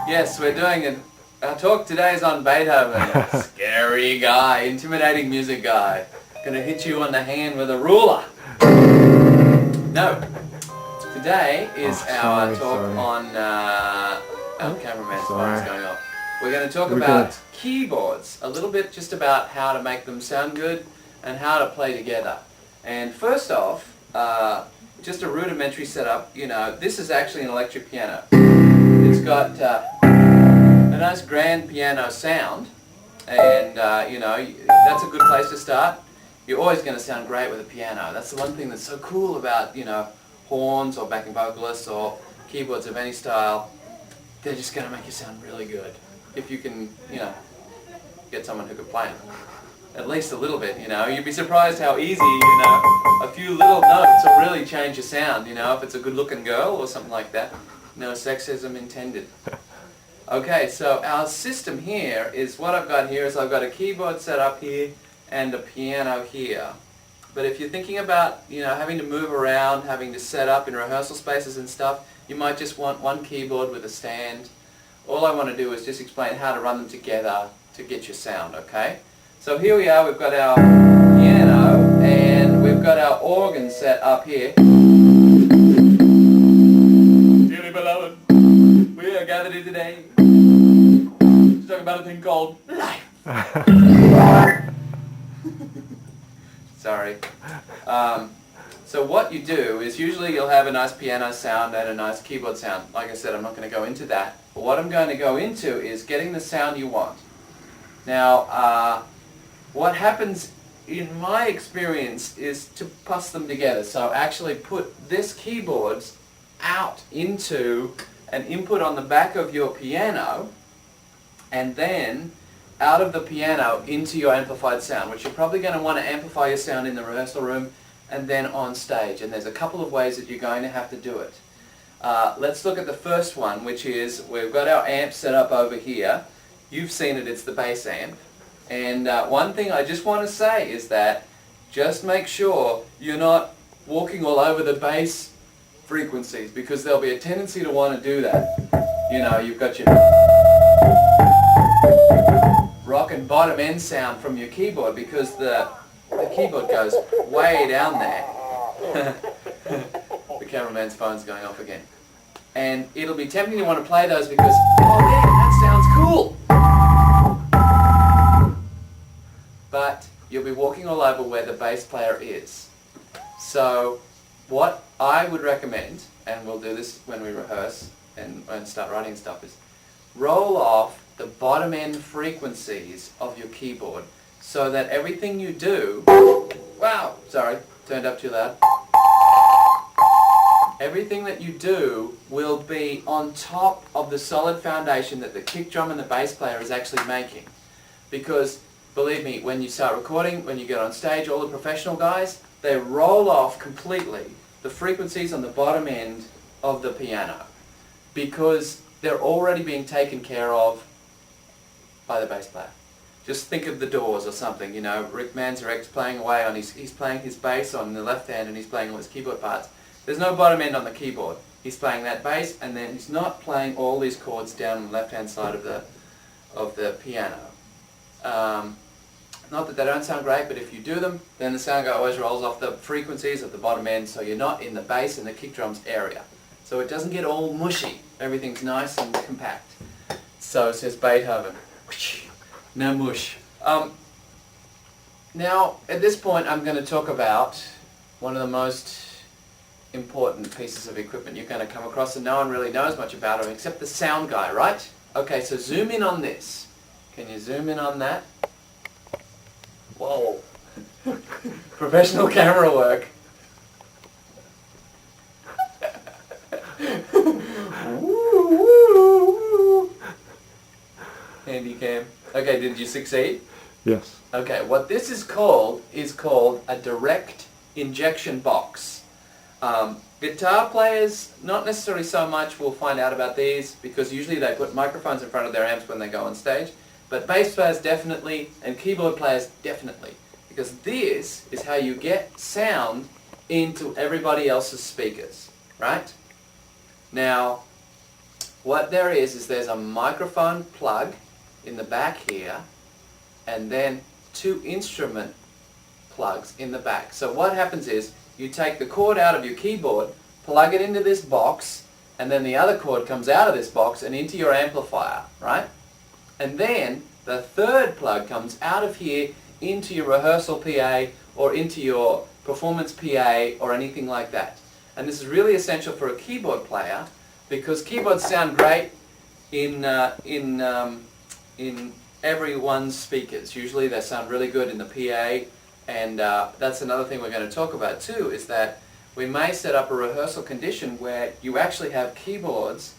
Yes, we're doing it. Our talk today is on Beethoven. Scary guy, intimidating music guy. Gonna hit you on the hand with a ruler. No. Today is our talk on our cameraman's phone's going off. We're going to talk about keyboards, a little bit just about how to make them sound good and how to play together. And first off, just a rudimentary setup, you know, this is actually an electric piano. It's got a nice grand piano sound, and you know, that's a good place to start. You're always going to sound great with a piano. That's the one thing that's so cool about, you know, horns or backing vocalists or keyboards of any style. They're just going to make you sound really good. If you can, you know, get someone who can play them. At least a little bit, you know. You'd be surprised how easy, you know, a few little notes will really change your sound, you know, if it's a good-looking girl or something like that. No sexism intended. Okay, so our system here is, what I've got here is I've got a keyboard set up here and a piano here. But if you're thinking about, you know, having to move around, having to set up in rehearsal spaces and stuff, you might just want one keyboard with a stand. All I want to do is just explain how to run them together to get your sound, okay? So here we are, we've got our piano and we've got our organ set up here. Dearly beloved, we are gathered here today to talk about a thing called life. Sorry. So what you do is usually you'll have a nice piano sound and a nice keyboard sound. Like I said, I'm not going to go into that. But what I'm going to go into is getting the sound you want. Now, what happens in my experience is to puss them together. So actually put this keyboard out into an input on the back of your piano, and then out of the piano into your amplified sound, which you're probably going to want to amplify your sound in the rehearsal room and then on stage. And there's a couple of ways that you're going to have to do it. Let's look at the first one, which is we've got our amp set up over here. You've seen it, it's the bass amp. And one thing I just want to say is that just make sure you're not walking all over the bass frequencies, because there'll be a tendency to want to do that. You know, you've got your rock and bottom end sound from your keyboard because the keyboard goes way down there. The cameraman's phone's going off again. And it'll be tempting to want to play those because, oh yeah, that sounds cool. But you'll be walking all over where the bass player is. So what I would recommend, and we'll do this when we rehearse and start writing stuff, is roll off the bottom end frequencies of your keyboard so that everything you do, wow, sorry, turned up too loud. Everything that you do will be on top of the solid foundation that the kick drum and the bass player is actually making. Because, believe me, when you start recording, when you get on stage, all the professional guys, they roll off completely the frequencies on the bottom end of the piano because they're already being taken care of by the bass player. Just think of the Doors or something, you know, Rick Manzarek's playing away on he's playing his bass on the left hand and he's playing all his keyboard parts. There's no bottom end on the keyboard. He's playing that bass and then he's not playing all these chords down on the left hand side of the piano. Not that they don't sound great, but if you do them, then the sound always rolls off the frequencies of the bottom end, so you're not in the bass and the kick drums area. So it doesn't get all mushy. Everything's nice and compact. So says Beethoven. No mush. Now, at this point, I'm going to talk about one of the most important pieces of equipment you're going to come across, and no one really knows much about it except the sound guy, right? Okay, so zoom in on this. Can you zoom in on that? Whoa. Professional camera work. Handy cam. Okay, did you succeed? Yes. Okay, what this is called a direct injection box. Guitar players, not necessarily so much, will find out about these because usually they put microphones in front of their amps when they go on stage. But bass players definitely, and keyboard players definitely. Because this is how you get sound into everybody else's speakers, right? Now, what there is there's a microphone plug in the back here, and then 2 instrument plugs in the back. So what happens is, you take the cord out of your keyboard, plug it into this box, and then the other cord comes out of this box and into your amplifier, right? And then the third plug comes out of here into your rehearsal PA or into your performance PA or anything like that. And this is really essential for a keyboard player because keyboards sound great in everyone's speakers. Usually they sound really good in the PA, and that's another thing we're going to talk about too, is that we may set up a rehearsal condition where you actually have keyboards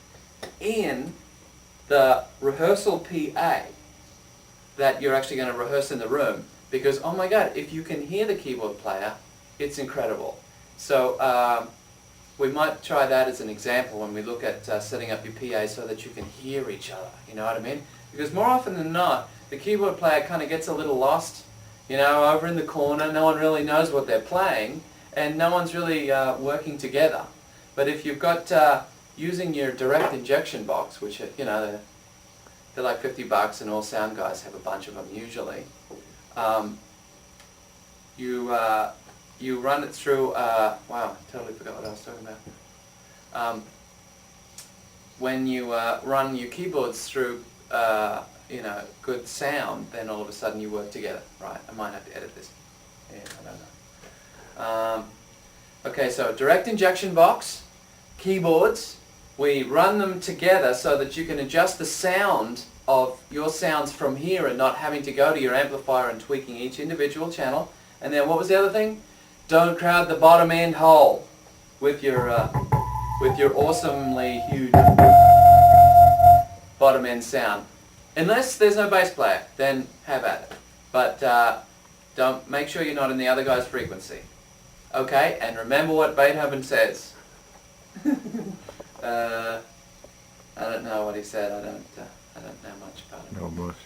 in the rehearsal PA that you're actually going to rehearse in the room, because oh my god, if you can hear the keyboard player, it's incredible. So we might try that as an example when we look at setting up your PA so that you can hear each other, you know what I mean? Because more often than not, the keyboard player kind of gets a little lost, you know, over in the corner. No one really knows what they're playing, and no one's really working together. But if you've got using your direct injection box, which are, you know, they're like $50, and all sound guys have a bunch of them usually. You run it through. Wow, I totally forgot what I was talking about. When you run your keyboards through, you know, good sound, then all of a sudden you work together. Right? I might have to edit this. Yeah, I don't know. Okay, so direct injection box, keyboards. We run them together so that you can adjust the sound of your sounds from here and not having to go to your amplifier and tweaking each individual channel. And then what was the other thing? Don't crowd the bottom end hole with your awesomely huge bottom end sound. Unless there's no bass player, then have at it. But don't, make sure you're not in the other guy's frequency. Okay, and remember what Beethoven says. I don't know what he said. I don't know much about it. Almost.